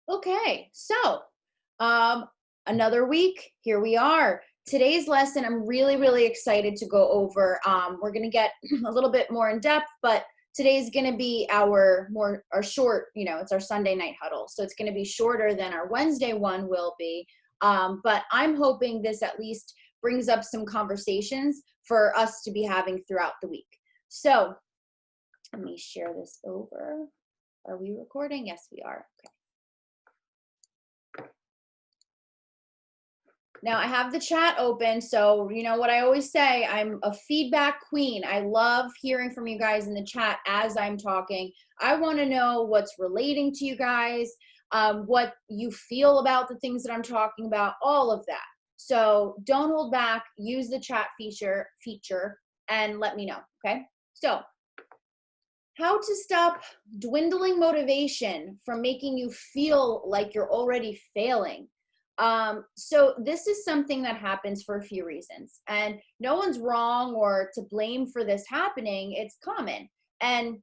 Okay, so um, another week, here we are. Today's lesson, I'm really excited to go over. We're going to get a little bit more in depth, but today's going to be our short, it's our Sunday night huddle. So it's going to be shorter than our Wednesday one will be. But I'm hoping this at least brings up some conversations for us to be having throughout the week. So let me share this over. Are we recording? Yes, we are. Okay. Now I have the chat open, so you know what I always say, I'm a feedback queen. I love hearing from you guys in the chat as I'm talking. I want to know what's relating to you guys, what you feel about the things that I'm talking about, all of that. So don't hold back, use the chat feature and let me know, okay? So how to stop dwindling motivation from making you feel like you're already failing. So this is something that happens for a few reasons, and no one's wrong or to blame for this happening. It's common. And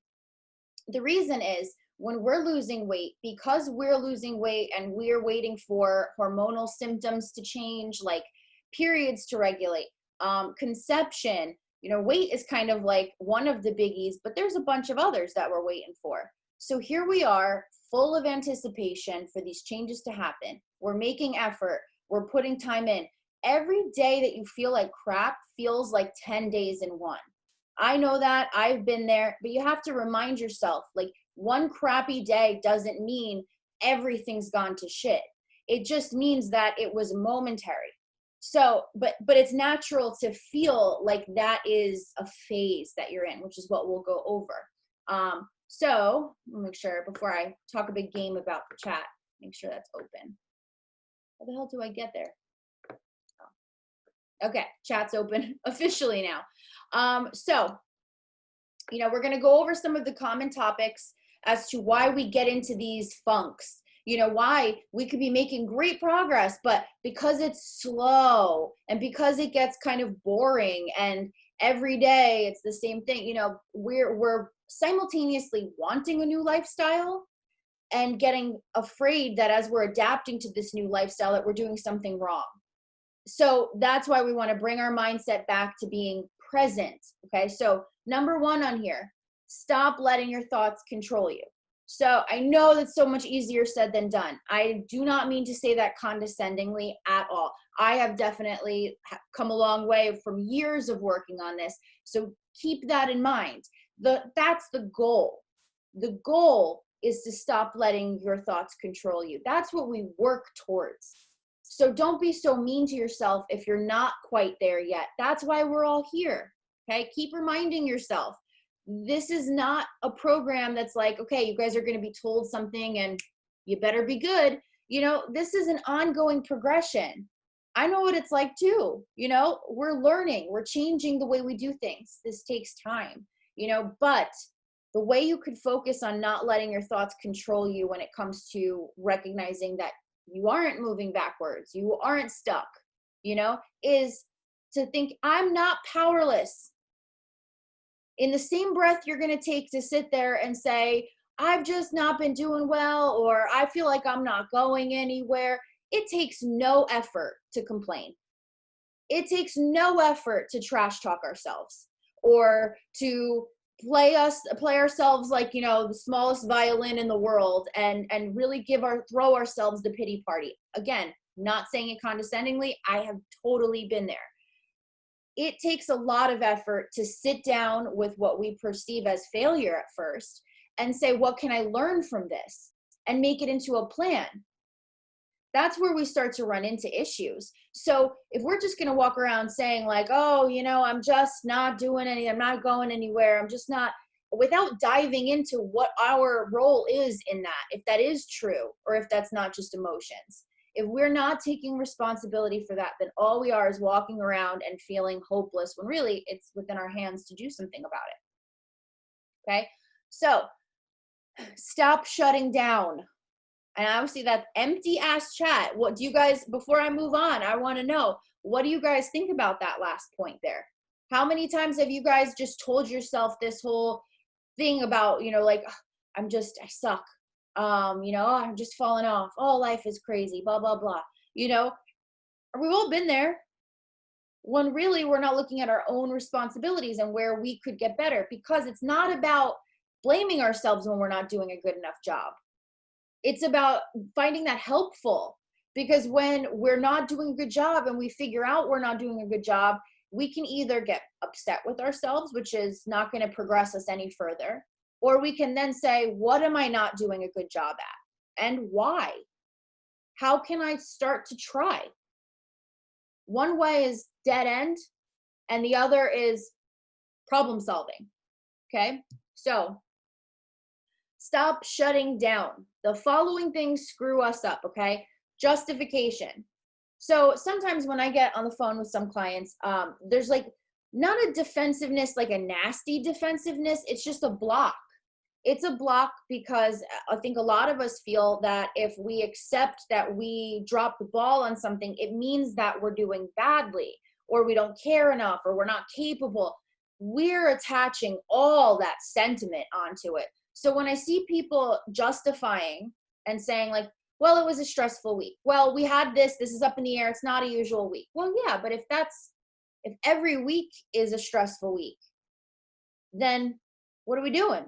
the reason is when we're losing weight, because we're losing weight and we're waiting for hormonal symptoms to change, like periods to regulate, conception, weight is kind of like one of the biggies, but there's a bunch of others that we're waiting for. So here we are, full of anticipation for these changes to happen. We're making effort, we're putting time in. Every day that you feel like crap feels like 10 days in one. I know that, I've been there, but you have to remind yourself, like, one crappy day doesn't mean everything's gone to shit. It just means that it was momentary. So, but it's natural to feel like that is a phase that you're in, which is what we'll go over. So let me make sure before I talk a big game about the chat, make sure that's open. How the hell do I get there? Okay, chat's open officially now. So, we're going to go over some of the common topics as to why we get into these funks. Why we could be making great progress, but because it's slow and because it gets kind of boring and every day it's the same thing, we're simultaneously wanting a new lifestyle and getting afraid that as we're adapting to this new lifestyle that we're doing something wrong. So that's why we want to bring our mindset back to being present. Okay. So number one on here, stop letting your thoughts control you. So I know that's so much easier said than done. I do not mean to say that condescendingly at all. I have definitely come a long way from years of working on this. So keep that in mind. That's the goal. The goal is to stop letting your thoughts control you. That's what we work towards. So don't be so mean to yourself if you're not quite there yet. That's why we're all here. Okay. Keep reminding yourself. This is not a program that's like, okay, you guys are going to be told something and you better be good. This is an ongoing progression. I know what it's like too. We're learning, we're changing the way we do things. This takes time, but the way you could focus on not letting your thoughts control you when it comes to recognizing that you aren't moving backwards, you aren't stuck, is to think, I'm not powerless. In the same breath you're going to take to sit there and say, I've just not been doing well, or I feel like I'm not going anywhere, it takes no effort to complain. It takes no effort to trash talk ourselves or to play ourselves like, the smallest violin in the world and really throw ourselves the pity party. Again, not saying it condescendingly, I have totally been there. It takes a lot of effort to sit down with what we perceive as failure at first and say, what can I learn from this, and make it into a plan. That's where we start to run into issues. So if we're just going to walk around saying like, oh, I'm just not doing anything, I'm not going anywhere, I'm just not, without diving into what our role is in that, if that is true, or if that's not just emotions. If we're not taking responsibility for that, then all we are is walking around and feeling hopeless when really it's within our hands to do something about it. Okay. So stop shutting down. And obviously that empty ass chat. What do you guys, before I move on, I want to know, what do you guys think about that last point there? How many times have you guys just told yourself this whole thing about, like, I suck. Oh, I'm just falling off. Oh, life is crazy, blah, blah, blah. You know, we've all been there, when really we're not looking at our own responsibilities and where we could get better, because it's not about blaming ourselves when we're not doing a good enough job. It's about finding that helpful, because when we're not doing a good job and we figure out we're not doing a good job, we can either get upset with ourselves, which is not going to progress us any further, or we can then say, what am I not doing a good job at and why? How can I start to try? One way is dead end, and the other is problem solving. Okay. So stop shutting down. The following things screw us up. Okay. Justification. So sometimes when I get on the phone with some clients, there's like not a defensiveness, like a nasty defensiveness. It's just a block. It's a block because I think a lot of us feel that if we accept that we drop the ball on something, it means that we're doing badly, or we don't care enough, or we're not capable. We're attaching all that sentiment onto it. So when I see people justifying and saying like, well, it was a stressful week. Well, we had this is up in the air. It's not a usual week. Well, yeah, but if every week is a stressful week, then what are we doing?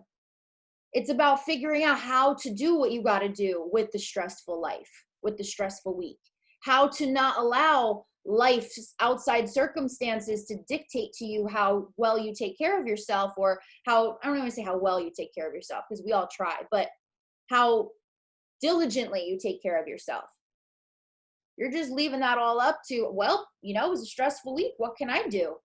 It's about figuring out how to do what you got to do with the stressful life, with the stressful week, how to not allow life's outside circumstances to dictate to you how well you take care of yourself, or how, I don't want to say how well you take care of yourself, because we all try, but how diligently you take care of yourself. You're just leaving that all up to, well, it was a stressful week. What can I do?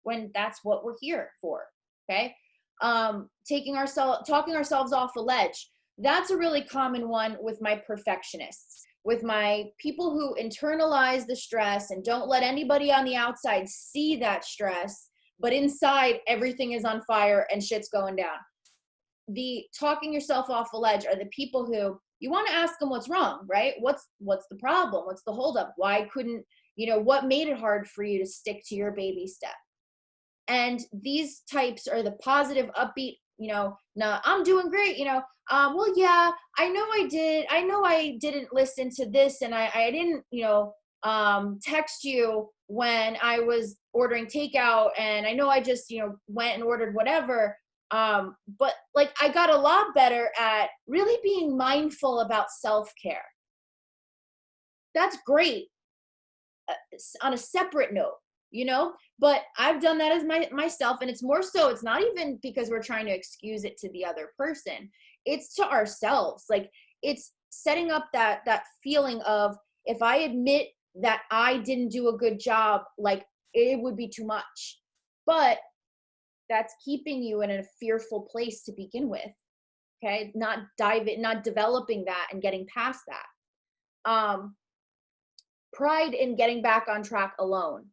When that's what we're here for. Okay. Talking ourselves off a ledge. That's a really common one with my perfectionists, with my people who internalize the stress and don't let anybody on the outside see that stress, but inside everything is on fire and shit's going down. The talking yourself off a ledge are the people who you want to ask them what's wrong, right? What's the problem? What's the holdup? Why couldn't, what made it hard for you to stick to your baby step? And these types are the positive, upbeat, no, I'm doing great, well, yeah, I know I didn't listen to this, and I didn't, text you when I was ordering takeout, and I know I just, went and ordered whatever. But like, I got a lot better at really being mindful about self-care. That's great. On a separate note, but I've done that as myself, and it's more so, it's not even because we're trying to excuse it to the other person, it's to ourselves. Like, it's setting up that feeling of, if I admit that I didn't do a good job, like, it would be too much, but that's keeping you in a fearful place to begin with. Okay. Not developing that and getting past that. Pride in getting back on track alone.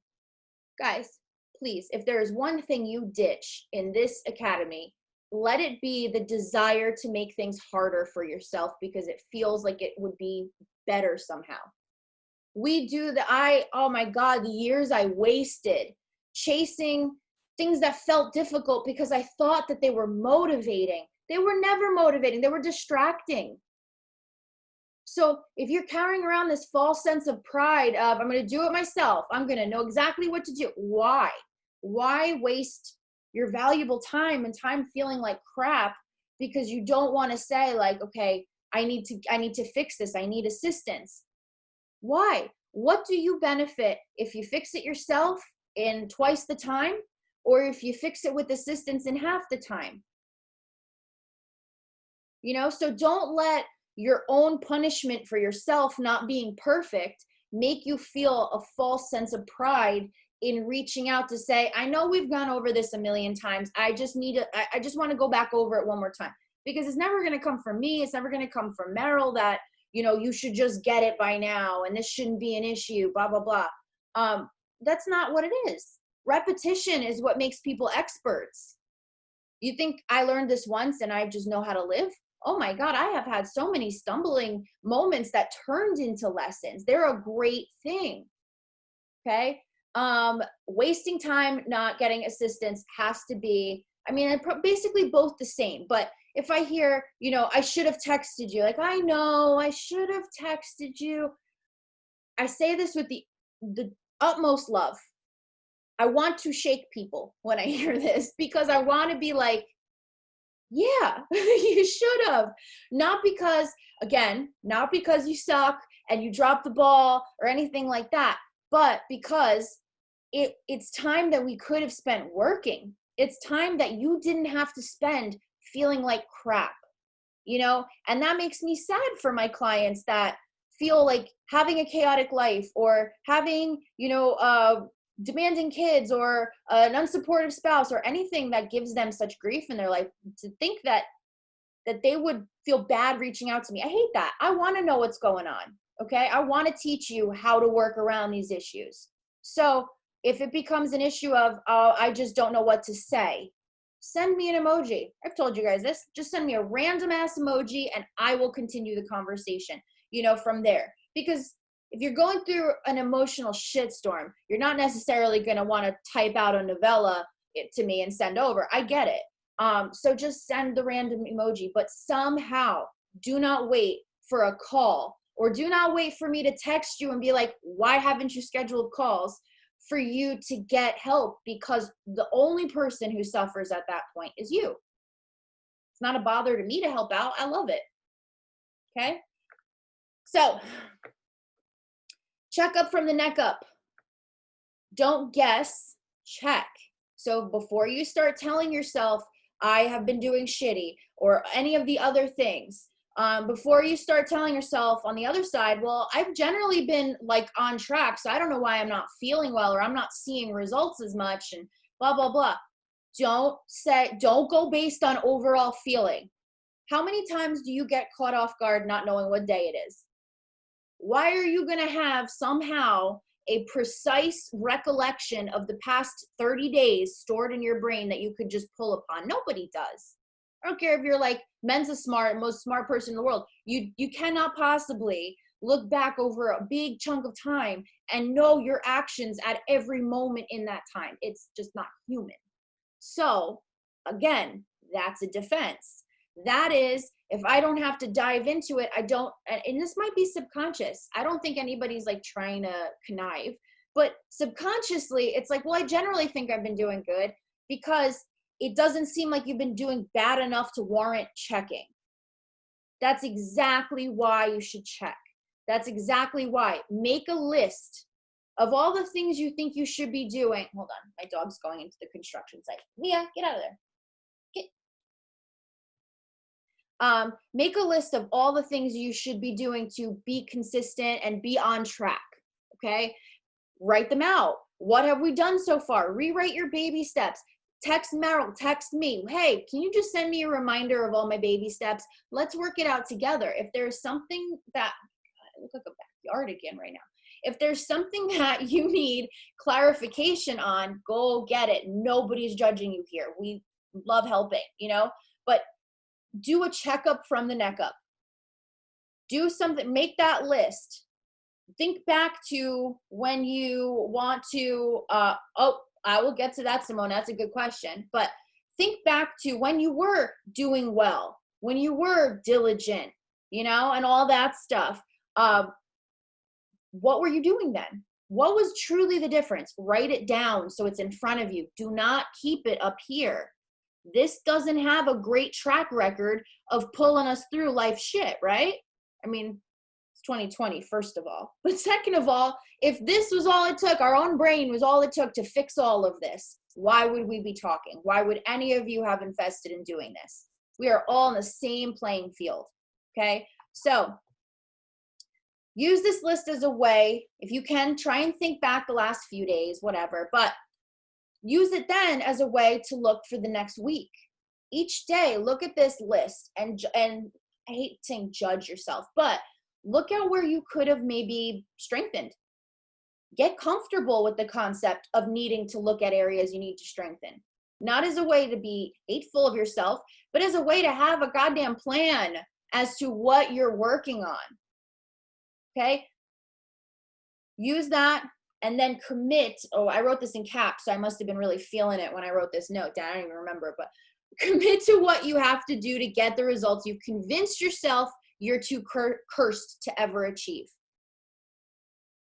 Guys, please, if there is one thing you ditch in this academy, let it be the desire to make things harder for yourself because it feels like it would be better somehow. We do oh my God, the years I wasted chasing things that felt difficult because I thought that they were motivating. They were never motivating. They were distracting. So if you're carrying around this false sense of pride of, I'm going to do it myself, I'm going to know exactly what to do. Why waste your valuable time and time feeling like crap because you don't want to say like, okay, I need to fix this. I need assistance. Why? What do you benefit if you fix it yourself in twice the time, or if you fix it with assistance in half the time? So don't let your own punishment for yourself not being perfect make you feel a false sense of pride in reaching out to say, I know we've gone over this a million times. I just want to go back over it one more time, because it's never going to come from me. It's never going to come from Meryl that, you should just get it by now and this shouldn't be an issue, blah, blah, blah. That's not what it is. Repetition is what makes people experts. You think I learned this once and I just know how to live? Oh my God, I have had so many stumbling moments that turned into lessons. They're a great thing. Okay. Wasting time not getting assistance has to be I mean, basically both the same. But if I hear, you know, I should have texted you, like, I know I should have texted you. I say this with the utmost love. I want to shake people when I hear this because I want to be like, yeah, you should have. Not because, again, not because you suck and you dropped the ball or anything like that, but because it's time that we could have spent working. It's time that you didn't have to spend feeling like crap, you know? And that makes me sad for my clients that feel like having a chaotic life or having, you know, demanding kids or an unsupportive spouse or anything that gives them such grief in their life, to think that they would feel bad reaching out to me. I hate that. I want to know what's going on. Okay. I want to teach you how to work around these issues. So if it becomes an issue of, oh, I just don't know what to say, send me an emoji. I've told you guys this. Just send me a random ass emoji and I will continue the conversation, you know, from there. Because if you're going through an emotional shitstorm, you're not necessarily going to want to type out a novella to me and send over. I get it. So just send the random emoji, but somehow do not wait for a call, or do not wait for me to text you and be like, why haven't you scheduled calls for you to get help? Because the only person who suffers at that point is you. It's not a bother to me to help out. I love it. Okay. So check up from the neck up. Don't guess, check. So before you start telling yourself, I have been doing shitty or any of the other things, before you start telling yourself on the other side, well, I've generally been like on track, so I don't know why I'm not feeling well or I'm not seeing results as much and blah, blah, blah. Don't go based on overall feeling. How many times do you get caught off guard not knowing what day it is? Why are you going to have somehow a precise recollection of the past 30 days stored in your brain that you could just pull upon? Nobody does. I don't care if you're like Mensa smart, most smart person in the world. You cannot possibly look back over a big chunk of time and know your actions at every moment in that time. It's just not human. So again, that's a defense. That is, if I don't have to dive into it, I don't, and this might be subconscious. I don't think anybody's like trying to connive, but subconsciously it's like, well, I generally think I've been doing good because it doesn't seem like you've been doing bad enough to warrant checking. That's exactly why you should check. That's exactly why. Make a list of all the things you think you should be doing. Hold on, my dog's going into the construction site. Mia, get out of there. Make a list of all the things you should be doing to be consistent and be on track. Okay. Write them out. What have we done so far? Rewrite your baby steps. Text Meryl, text me. Hey, can you just send me a reminder of all my baby steps? Let's work it out together. If there's something that, I look like a backyard again right now. If there's something that you need clarification on, go get it. Nobody's judging you here. We love helping, you know, but do a checkup from the neck up. Do something, make that list. Think back to when you want to, I will get to that, Simone. That's a good question. But think back to when you were doing well, when you were diligent, you know, and all that stuff. What were you doing then? What was truly the difference? Write it down so it's in front of you. Do not keep it up here. This doesn't have a great track record of pulling us through life shit, right? I mean, it's 2020, first of all. But second of all, if this was all it took, our own brain was all it took to fix all of this, why would we be talking? Why would any of you have invested in doing this? We are all in the same playing field, okay? So use this list as a way, if you can, try and think back the last few days, whatever, but use it then as a way to look for the next week. Each day, look at this list and I hate saying judge yourself, but look at where you could have maybe strengthened. Get comfortable with the concept of needing to look at areas you need to strengthen. Not as a way to be hateful of yourself, but as a way to have a goddamn plan as to what you're working on. Okay? Use that. and then commit. Oh, I wrote this in caps, so I must have been really feeling it when I wrote this note down. I don't even remember, but commit to what you have to do to get the results you've convinced yourself you're too cursed to ever achieve.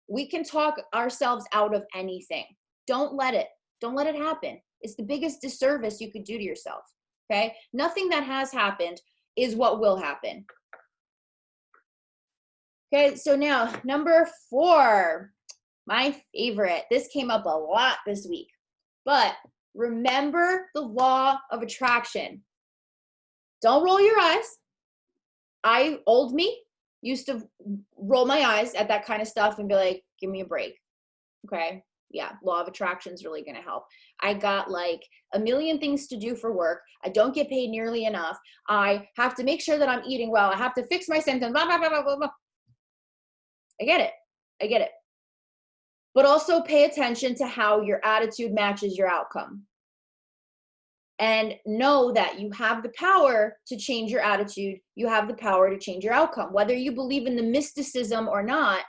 We can talk ourselves out of anything. Don't let it happen. It's the biggest disservice you could do to yourself. Okay? Nothing that has happened is what will happen. Okay, so now number 4, my favorite. This came up a lot this week, but remember the law of attraction. Don't roll your eyes. Old me used to roll my eyes at that kind of stuff and be like, give me a break. Okay. Yeah. Law of attraction is really going to help. I got like a million things to do for work. I don't get paid nearly enough. I have to make sure that I'm eating well. I have to fix my symptoms. Blah, blah, blah, blah, blah. I get it. But also pay attention to how your attitude matches your outcome. And know that you have the power to change your attitude. You have the power to change your outcome. Whether you believe in the mysticism or not,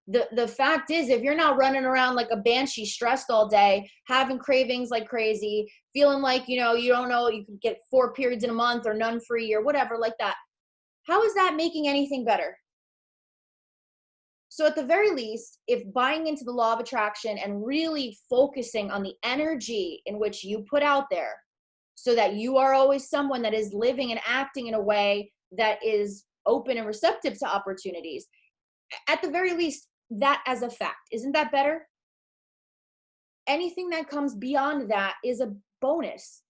the fact is, if you're not running around like a banshee, stressed all day, having cravings like crazy, feeling like, you don't know, you could get 4 periods in a month or none free or whatever like that, how is that making anything better? So at the very least, if buying into the law of attraction and really focusing on the energy in which you put out there, so that you are always someone that is living and acting in a way that is open and receptive to opportunities, at the very least, that as a fact, isn't that better? Anything that comes beyond that is a bonus,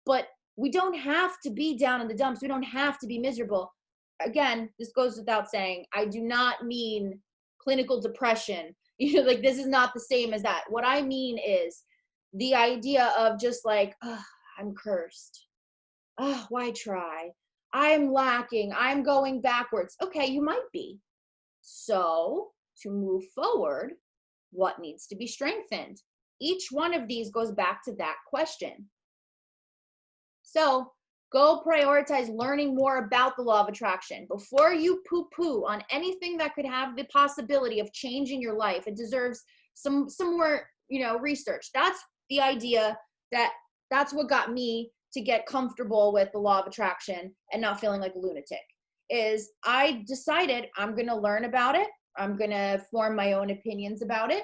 but we don't have to be down in the dumps. We don't have to be miserable. Again, this goes without saying, I do not mean clinical depression. Like this is not the same as that. What I mean is the idea of just like, oh, I'm cursed. Oh, why try? I'm lacking. I'm going backwards. Okay, you might be. So to move forward, what needs to be strengthened? Each one of these goes back to that question. So go prioritize learning more about the law of attraction. Before you poo-poo on anything that could have the possibility of changing your life, it deserves some more, research. That's the idea. That's what got me to get comfortable with the law of attraction and not feeling like a lunatic. Is I decided I'm going to learn about it. I'm going to form my own opinions about it.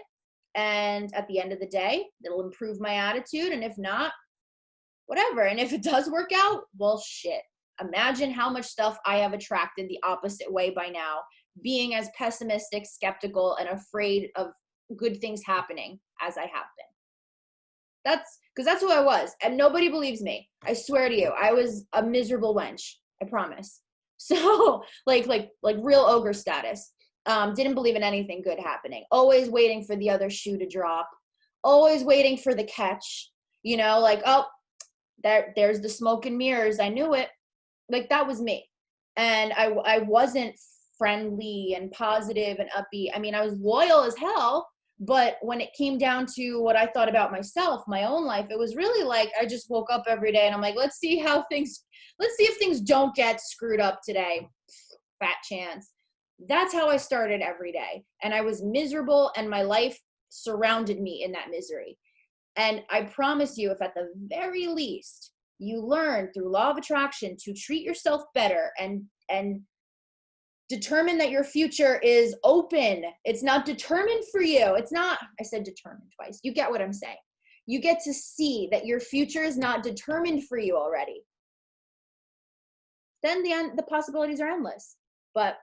And at the end of the day, it'll improve my attitude. And if not, whatever. And if it does work out, well, shit. Imagine how much stuff I have attracted the opposite way by now, being as pessimistic, skeptical, and afraid of good things happening as I have been. That's who I was. And nobody believes me. I swear to you, I was a miserable wench. I promise. So like real ogre status. Didn't believe in anything good happening. Always waiting for the other shoe to drop. Always waiting for the catch. Like, oh, there's the smoke and mirrors. I knew it. Like that was me. And I wasn't friendly and positive and upbeat. I mean, I was loyal as hell. But when it came down to what I thought about myself, my own life, it was really like I just woke up every day and I'm like, let's see if things don't get screwed up today. Fat chance. That's how I started every day. And I was miserable and my life surrounded me in that misery. And I promise you, if at the very least you learn through law of attraction to treat yourself better and determine that your future is open. It's not determined for you. It's not, I said determined twice. You get what I'm saying. You get to see that your future is not determined for you already. Then the possibilities are endless. But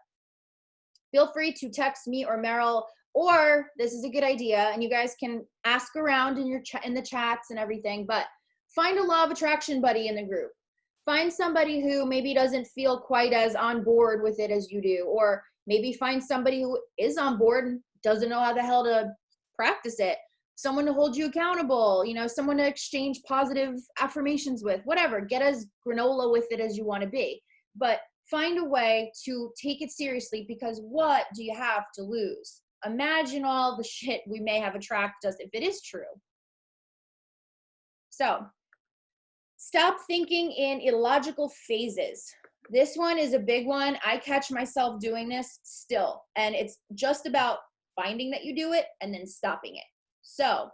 feel free to text me or Meryl, or this is a good idea, and you guys can ask around in the chats and everything, but find a law of attraction buddy in the group. Find somebody who maybe doesn't feel quite as on board with it as you do, or maybe find somebody who is on board and doesn't know how the hell to practice it. Someone to hold you accountable, someone to exchange positive affirmations with, whatever. Get as granola with it as you want to be. But find a way to take it seriously, because what do you have to lose? Imagine all the shit we may have attracted us if it is true. So, stop thinking in illogical phases. This one is a big one. I catch myself doing this still. And it's just about finding that you do it and then stopping it. So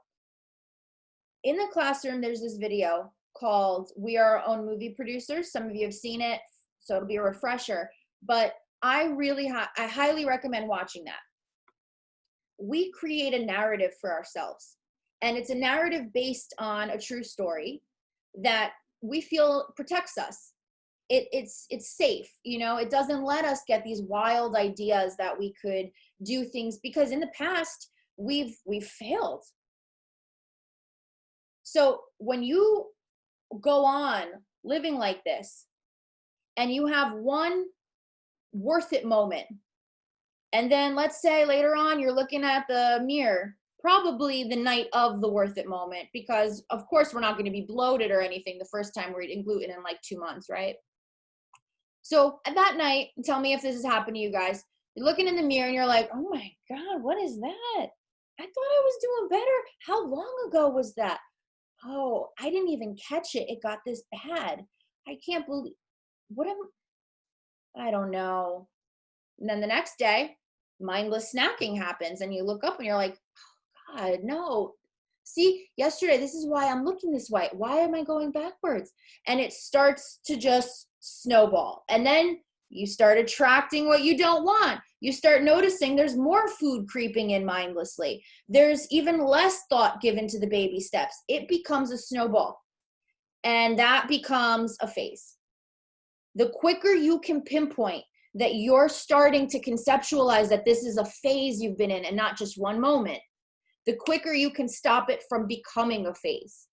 in the classroom, there's this video called We Are Our Own Movie Producers. Some of you have seen it, so it'll be a refresher. But I highly recommend watching that. We create a narrative for ourselves. And it's a narrative based on a true story that we feel protects us. It's safe, you know, it doesn't let us get these wild ideas that we could do things, because in the past we've failed. So when you go on living like this and you have one worth it moment, and then let's say later on you're looking at the mirror, probably the night of the worth it moment, because of course we're not going to be bloated or anything the first time we're eating gluten in like 2 months, right? So at that night, tell me if this has happened to you guys. You're looking in the mirror and you're like, oh my God, what is that? I thought I was doing better. How long ago was that? Oh, I didn't even catch it. It got this bad. I can't believe, I don't know. And then the next day, mindless snacking happens and you look up and you're like, oh God, no. See, yesterday, this is why I'm looking this way. Why am I going backwards? And it starts to just snowball. And then you start attracting what you don't want. You start noticing there's more food creeping in mindlessly. There's even less thought given to the baby steps. It becomes a snowball. And that becomes a phase. The quicker you can pinpoint that you're starting to conceptualize that this is a phase you've been in and not just one moment, the quicker you can stop it from becoming a phase.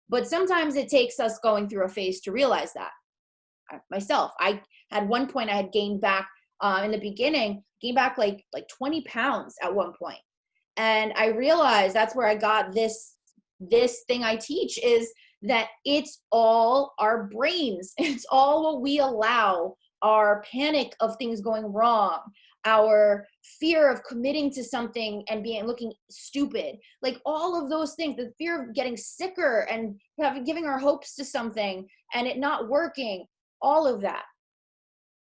But sometimes it takes us going through a phase to realize that. Myself, I had one point I had gained back in the beginning, gained back like 20 pounds at one point. And I realized that's where I got this thing I teach, is that it's all our brains. It's all what we allow, our panic of things going wrong, our fear of committing to something and looking stupid, like all of those things, the fear of getting sicker and giving our hopes to something and it not working, all of that.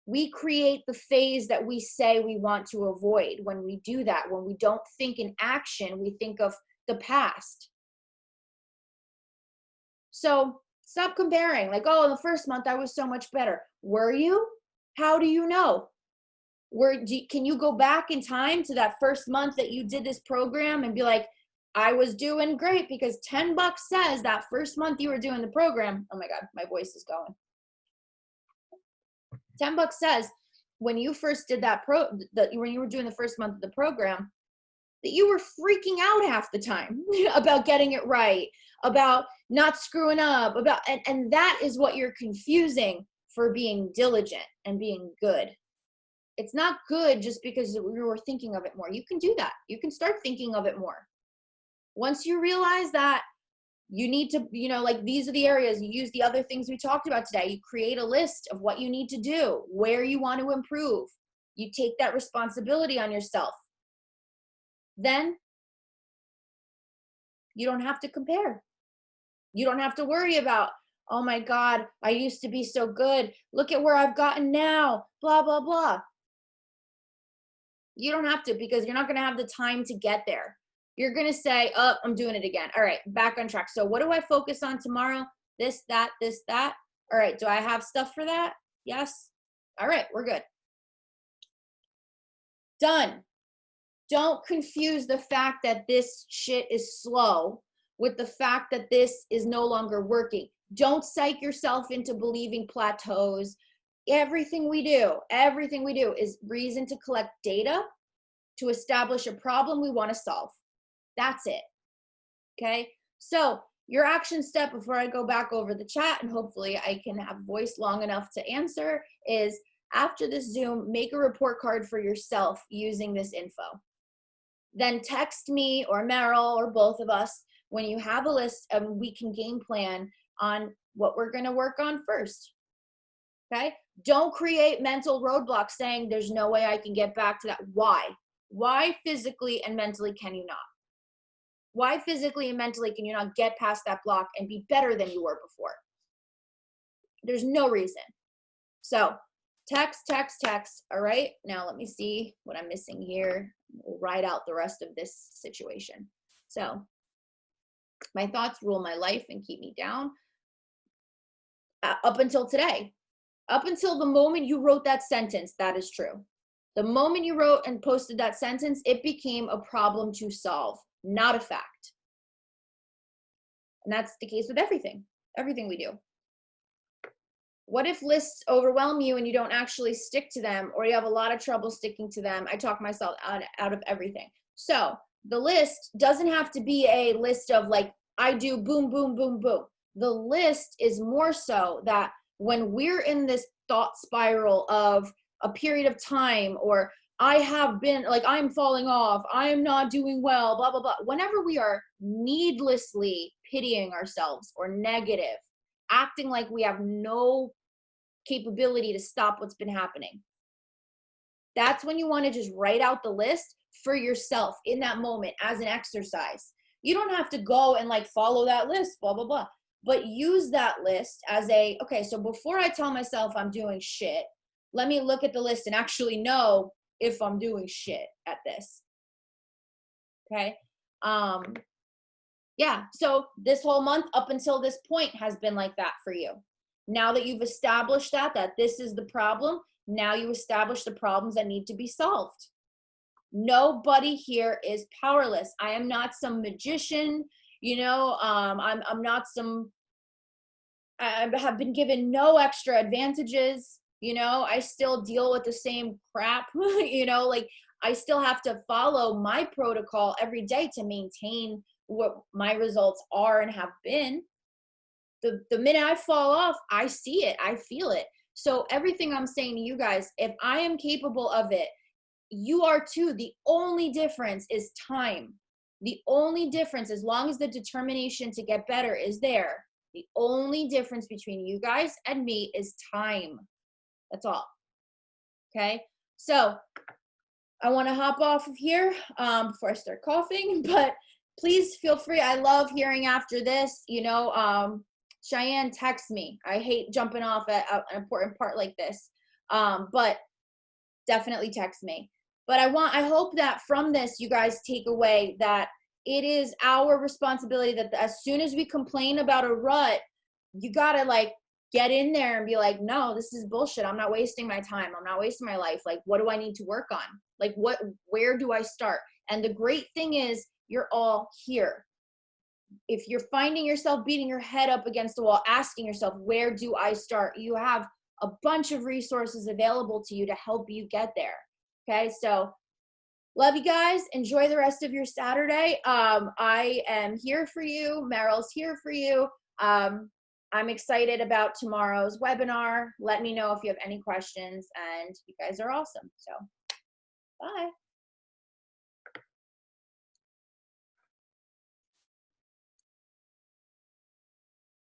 We create the phase that we say we want to avoid. When we do that, when we don't think in action, we think of the past. So stop comparing, like, oh, in the first month I was so much better. Were you? How do you know? Can you go back in time to that first month that you did this program and be like, I was doing great because $10 says that first month you were doing the program. Oh my God, my voice is going. $10 says when you first did when you were doing the first month of the program, that you were freaking out half the time about getting it right, about not screwing up, and that is what you're confusing for being diligent and being good. It's not good just because you were thinking of it more. You can do that. You can start thinking of it more. Once you realize that you need to, like these are the areas, you use the other things we talked about today. You create a list of what you need to do, where you want to improve. You take that responsibility on yourself. Then you don't have to compare. You don't have to worry about, oh my God, I used to be so good. Look at where I've gotten now, blah, blah, blah. You don't have to, because you're not going to have the time to get there. You're going to say, oh, I'm doing it again. All right, back on track. So what do I focus on tomorrow? This, that, this, that. All right, do I have stuff for that? Yes. All right, we're good. Done. Don't confuse the fact that this shit is slow with the fact that this is no longer working. Don't psych yourself into believing plateaus. Everything we do is reason to collect data to establish a problem we want to solve. That's it. Okay? So your action step, before I go back over the chat and hopefully I can have voice long enough to answer, is after this Zoom, make a report card for yourself using this info. Then text me or Meryl or both of us when you have a list, and we can game plan on what we're going to work on first. Okay? Don't create mental roadblocks saying there's no way I can get back to that. Why? Why physically and mentally can you not? Why physically and mentally can you not get past that block and be better than you were before? There's no reason. So Text, text, text. All right. Now let me see what I'm missing here. We'll ride out the rest of this situation. So my thoughts rule my life and keep me down. Up until today, up until the moment you wrote that sentence, that is true. The moment you wrote and posted that sentence, it became a problem to solve, not a fact. And that's the case with everything we do. What if lists overwhelm you and you don't actually stick to them, or you have a lot of trouble sticking to them? I talk myself out of everything. So the list doesn't have to be a list of like, I do boom, boom, boom, boom. The list is more so that when we're in this thought spiral of a period of time, or I have been like, I'm falling off, I'm not doing well, blah, blah, blah. Whenever we are needlessly pitying ourselves or negative, acting like we have no capability to stop what's been happening, that's when you want to just write out the list for yourself in that moment as an exercise. You don't have to go and like follow that list, blah, blah, blah, but use that list as a, okay, so before I tell myself I'm doing shit, let me look at the list and actually know if I'm doing shit at this. Okay. Yeah. So this whole month up until this point has been like that for you. Now that you've established that this is the problem, now you establish the problems that need to be solved. Nobody here is powerless. I am not some magician, you know, I'm not some, I have been given no extra advantages, you know, I still deal with the same crap, you know, like I still have to follow my protocol every day to maintain what my results are and have been. The minute I fall off, I see it, I feel it. So everything I'm saying to you guys, if I am capable of it, you are too. The only difference is time. The only difference, as long as the determination to get better is there, the only difference between you guys and me is time. That's all. Okay. So I want to hop off of here before I start coughing, but please feel free. I love hearing after this, you know, Cheyenne, text me. I hate jumping off at an important part like this, but definitely text me. But I hope that from this, you guys take away that it is our responsibility that as soon as we complain about a rut, you gotta like get in there and be like, no, this is bullshit. I'm not wasting my time. I'm not wasting my life. Like, what do I need to work on? Like, where do I start? And the great thing is you're all here. If you're finding yourself beating your head up against the wall, asking yourself, where do I start? You have a bunch of resources available to you to help you get there. Okay, so love you guys. Enjoy the rest of your Saturday. I am here for you. Meryl's here for you. I'm excited about tomorrow's webinar. Let me know if you have any questions, and you guys are awesome. So, bye.